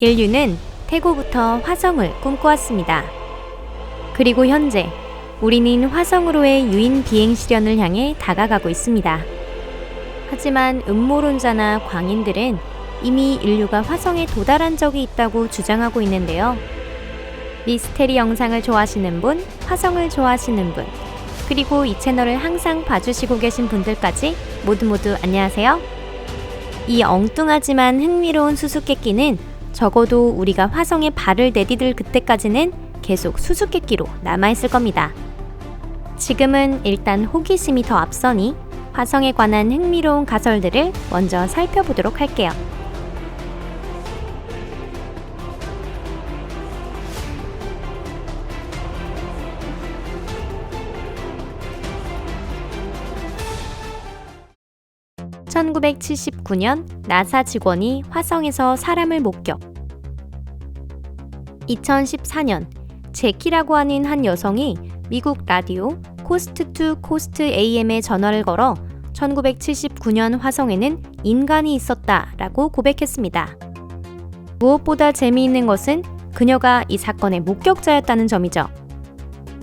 인류는 태고부터 화성을 꿈꿔왔습니다. 그리고 현재 우리는 화성으로의 유인 비행 실현을 향해 다가가고 있습니다. 하지만 음모론자나 광인들은 이미 인류가 화성에 도달한 적이 있다고 주장하고 있는데요. 미스테리 영상을 좋아하시는 분, 화성을 좋아하시는 분, 그리고 이 채널을 항상 봐주시고 계신 분들까지 모두 안녕하세요. 이 엉뚱하지만 흥미로운 수수께끼는 적어도 우리가 화성에 발을 내디딜 그때까지는 계속 수수께끼로 남아있을 겁니다. 지금은 일단 호기심이 더 앞서니 화성에 관한 흥미로운 가설들을 먼저 살펴보도록 할게요. (1979년) 나사 직원이 화성에서 사람을 목격. 2014년 제키라고 하는 한 여성이 미국 라디오 코스트 투 코스트 AM에 전화를 걸어 1979년 화성에는 인간이 있었다 라고 고백했습니다. 무엇보다 재미있는 것은 그녀가 이 사건의 목격자였다는 점이죠.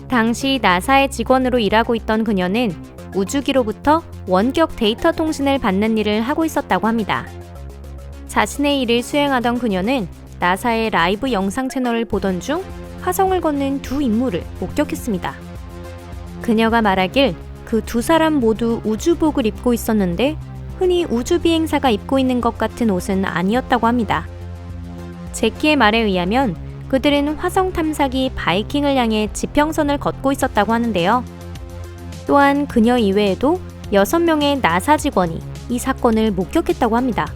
당시 나사의 직원으로 일하고 있던 그녀는 우주기로부터 원격 데이터 통신을 받는 일을 하고 있었다고 합니다. 자신의 일을 수행하던 그녀는 나사의 라이브 영상 채널을 보던 중 화성을 걷는 두 인물을 목격했습니다. 그녀가 말하길 그 두 사람 모두 우주복을 입고 있었는데 흔히 우주비행사가 입고 있는 것 같은 옷은 아니었다고 합니다. 제키의 말에 의하면 그들은 화성 탐사기 바이킹을 향해 지평선을 걷고 있었다고 하는데요. 또한 그녀 이외에도 6명의 나사 직원이 이 사건을 목격했다고 합니다.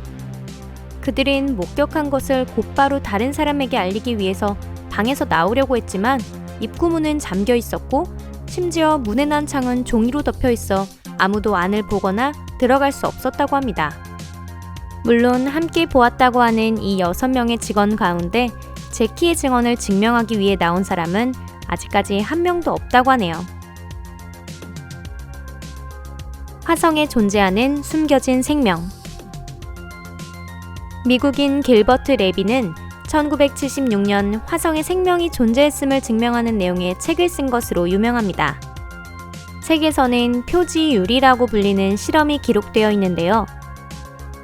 그들은 목격한 것을 곧바로 다른 사람에게 알리기 위해서 방에서 나오려고 했지만 입구문은 잠겨 있었고 심지어 문의 난 창은 종이로 덮여 있어 아무도 안을 보거나 들어갈 수 없었다고 합니다. 물론 함께 보았다고 하는 이 6명의 직원 가운데 제키의 증언을 증명하기 위해 나온 사람은 아직까지 한 명도 없다고 하네요. 화성에 존재하는 숨겨진 생명. 미국인 길버트 레비는 1976년 화성에 생명이 존재했음을 증명하는 내용의 책을 쓴 것으로 유명합니다. 책에서는 표지유리라고 불리는 실험이 기록되어 있는데요.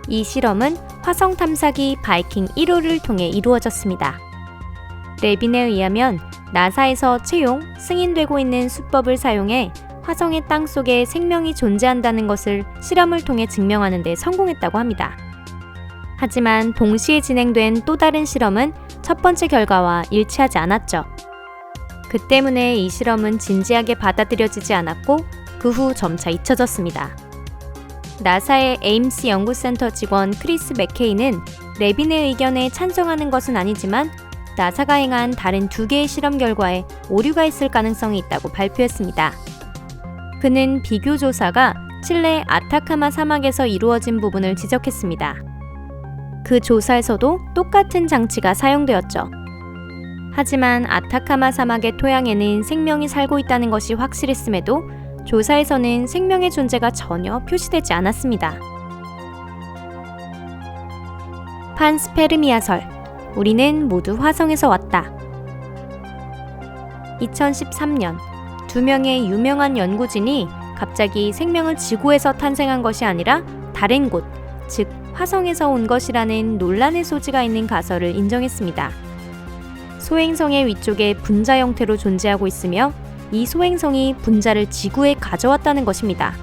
이 실험은 화성 탐사기 바이킹 1호를 통해 이루어졌습니다. 레빈에 의하면 나사에서 채용, 승인되고 있는 수법을 사용해 화성의 땅 속에 생명이 존재한다는 것을 실험을 통해 증명하는 데 성공했다고 합니다. 하지만 동시에 진행된 또 다른 실험은 첫 번째 결과와 일치하지 않았죠. 그 때문에 이 실험은 진지하게 받아들여지지 않았고 그 후 점차 잊혀졌습니다. 나사의 에임스 연구센터 직원 크리스 맥케이는 레빈의 의견에 찬성하는 것은 아니지만 나사가 행한 다른 2개의 실험 결과에 오류가 있을 가능성이 있다고 발표했습니다. 그는 비교 조사가 칠레 아타카마 사막에서 이루어진 부분을 지적했습니다. 그 조사에서도 똑같은 장치가 사용되었죠. 하지만 아타카마 사막의 토양에는 생명이 살고 있다는 것이 확실했음에도 조사에서는 생명의 존재가 전혀 표시되지 않았습니다. 판스페르미아설, 우리는 모두 화성에서 왔다. 2013년 2명의 유명한 연구진이 갑자기 생명은 지구에서 탄생한 것이 아니라 다른 곳, 즉 화성에서 온 것이라는 논란의 소지가 있는 가설을 인정했습니다. 소행성의 위쪽에 분자 형태로 존재하고 있으며 이 소행성이 분자를 지구에 가져왔다는 것입니다.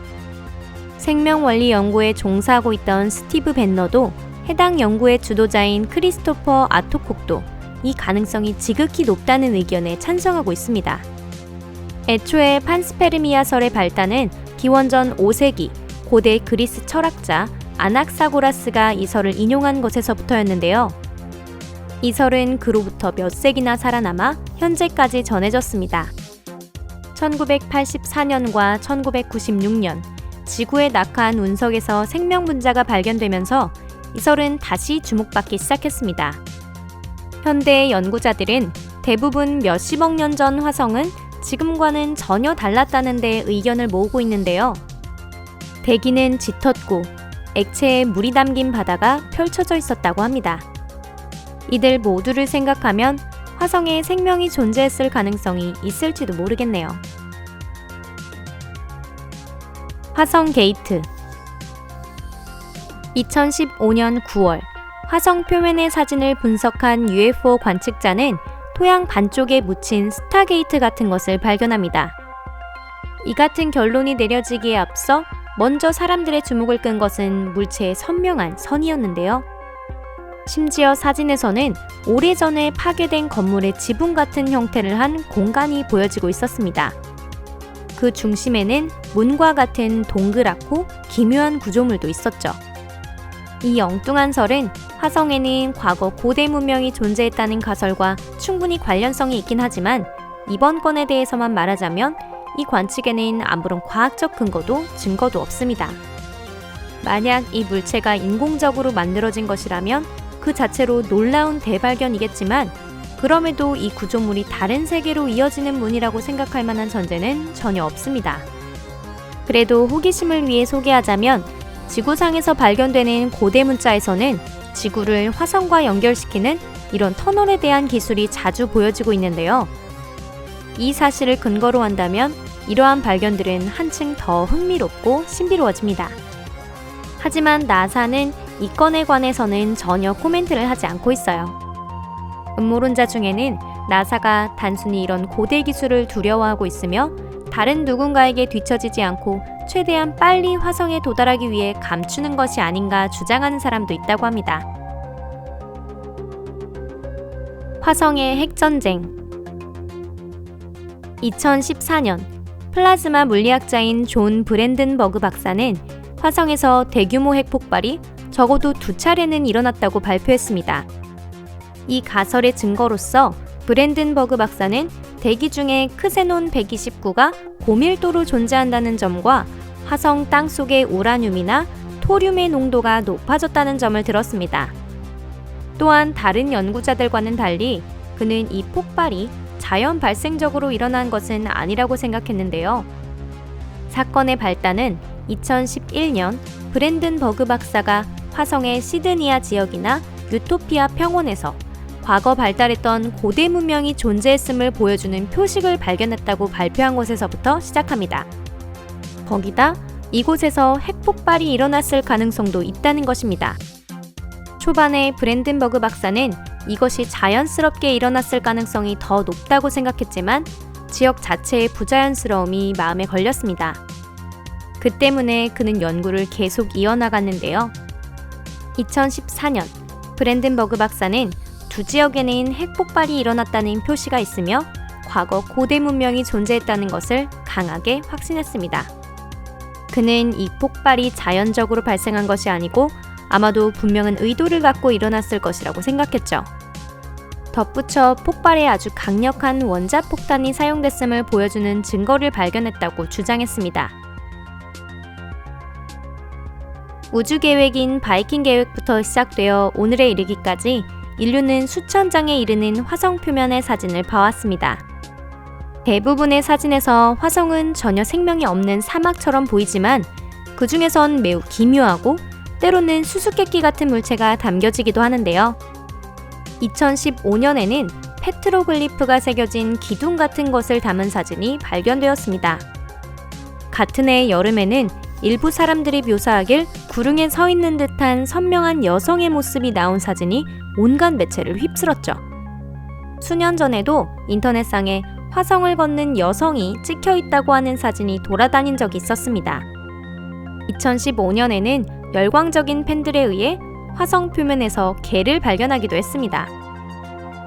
생명원리 연구에 종사하고 있던 스티브 벤너도 해당 연구의 주도자인 크리스토퍼 아토콕도 이 가능성이 지극히 높다는 의견에 찬성하고 있습니다. 애초에 판스페르미아설의 발단은 기원전 5세기 고대 그리스 철학자 아낙사고라스가 이 설을 인용한 것에서부터였는데요. 이 설은 그로부터 몇 세기나 살아남아 현재까지 전해졌습니다. 1984년과 1996년 지구에 낙하한 운석에서 생명 분자가 발견되면서 이 설은 다시 주목받기 시작했습니다. 현대의 연구자들은 대부분 몇십억 년 전 화성은 지금과는 전혀 달랐다는 데 의견을 모으고 있는데요. 대기는 짙었고 액체에 물이 담긴 바다가 펼쳐져 있었다고 합니다. 이들 모두를 생각하면 화성에 생명이 존재했을 가능성이 있을지도 모르겠네요. 화성 게이트. 2015년 9월 화성 표면의 사진을 분석한 UFO 관측자는 토양 반쪽에 묻힌 스타게이트 같은 것을 발견합니다. 이 같은 결론이 내려지기에 앞서 먼저 사람들의 주목을 끈 것은 물체의 선명한 선이었는데요. 심지어 사진에서는 오래전에 파괴된 건물의 지붕 같은 형태를 한 공간이 보여지고 있었습니다. 그 중심에는 문과 같은 동그랗고 기묘한 구조물도 있었죠. 이 엉뚱한 설은 화성에는 과거 고대 문명이 존재했다는 가설과 충분히 관련성이 있긴 하지만 이번 건에 대해서만 말하자면 이 관측에는 아무런 과학적 근거도 증거도 없습니다. 만약 이 물체가 인공적으로 만들어진 것이라면 그 자체로 놀라운 대발견이겠지만 그럼에도 이 구조물이 다른 세계로 이어지는 문이라고 생각할 만한 전제는 전혀 없습니다. 그래도 호기심을 위해 소개하자면 지구상에서 발견되는 고대 문자에서는 지구를 화성과 연결시키는 이런 터널에 대한 기술이 자주 보여지고 있는데요. 이 사실을 근거로 한다면 이러한 발견들은 한층 더 흥미롭고 신비로워집니다. 하지만 나사는 이 건에 관해서는 전혀 코멘트를 하지 않고 있어요. 음모론자 중에는 나사가 단순히 이런 고대 기술을 두려워하고 있으며 다른 누군가에게 뒤처지지 않고 최대한 빨리 화성에 도달하기 위해 감추는 것이 아닌가 주장하는 사람도 있다고 합니다. 화성의 핵전쟁. 2014년 플라즈마 물리학자인 존 브랜든버그 박사는 화성에서 대규모 핵폭발이 적어도 2차례는 일어났다고 발표했습니다. 이 가설의 증거로서 브랜든버그 박사는 대기 중에 크세논 129가 고밀도로 존재한다는 점과 화성 땅속의 우라늄이나 토륨의 농도가 높아졌다는 점을 들었습니다. 또한 다른 연구자들과는 달리 그는 이 폭발이 자연 발생적으로 일어난 것은 아니라고 생각했는데요. 사건의 발단은 2011년 브랜든버그 박사가 화성의 시드니아 지역이나 유토피아 평원에서 과거 발달했던 고대 문명이 존재했음을 보여주는 표식을 발견했다고 발표한 것에서부터 시작합니다. 거기다 이곳에서 핵폭발이 일어났을 가능성도 있다는 것입니다. 초반에 브랜든버그 박사는 이것이 자연스럽게 일어났을 가능성이 더 높다고 생각했지만 지역 자체의 부자연스러움이 마음에 걸렸습니다. 그 때문에 그는 연구를 계속 이어나갔는데요. 2014년 브랜든버그 박사는 두 지역에는 핵폭발이 일어났다는 표시가 있으며 과거 고대 문명이 존재했다는 것을 강하게 확신했습니다. 그는 이 폭발이 자연적으로 발생한 것이 아니고 아마도 분명한 의도를 갖고 일어났을 것이라고 생각했죠. 덧붙여 폭발에 아주 강력한 원자 폭탄이 사용됐음을 보여주는 증거를 발견했다고 주장했습니다. 우주 계획인 바이킹 계획부터 시작되어 오늘에 이르기까지 인류는 수천 장에 이르는 화성 표면의 사진을 봐왔습니다. 대부분의 사진에서 화성은 전혀 생명이 없는 사막처럼 보이지만 그 중에선 매우 기묘하고 때로는 수수께끼 같은 물체가 담겨지기도 하는데요. 2015년에는 페트로글리프가 새겨진 기둥 같은 것을 담은 사진이 발견되었습니다. 같은 해 여름에는 일부 사람들이 묘사하길 구릉에 서 있는 듯한 선명한 여성의 모습이 나온 사진이 온갖 매체를 휩쓸었죠. 수년 전에도 인터넷상에 화성을 걷는 여성이 찍혀 있다고 하는 사진이 돌아다닌 적이 있었습니다. 2015년에는 열광적인 팬들에 의해 화성 표면에서 개를 발견하기도 했습니다.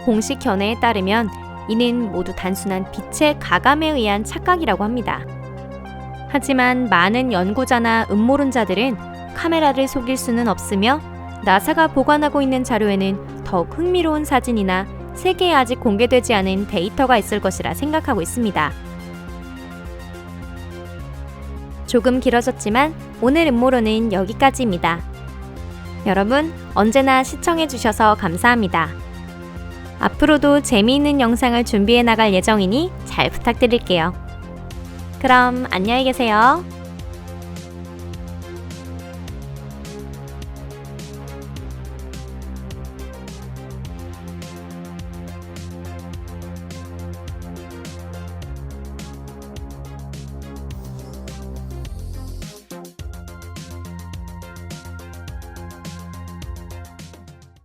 공식 견해에 따르면 이는 모두 단순한 빛의 가감에 의한 착각이라고 합니다. 하지만 많은 연구자나 음모론자들은 카메라를 속일 수는 없으며 나사가 보관하고 있는 자료에는 더욱 흥미로운 사진이나 세계에 아직 공개되지 않은 데이터가 있을 것이라 생각하고 있습니다. 조금 길어졌지만 오늘 음모론은 여기까지입니다. 여러분 언제나 시청해주셔서 감사합니다. 앞으로도 재미있는 영상을 준비해 나갈 예정이니 잘 부탁드릴게요. 그럼 안녕히 계세요.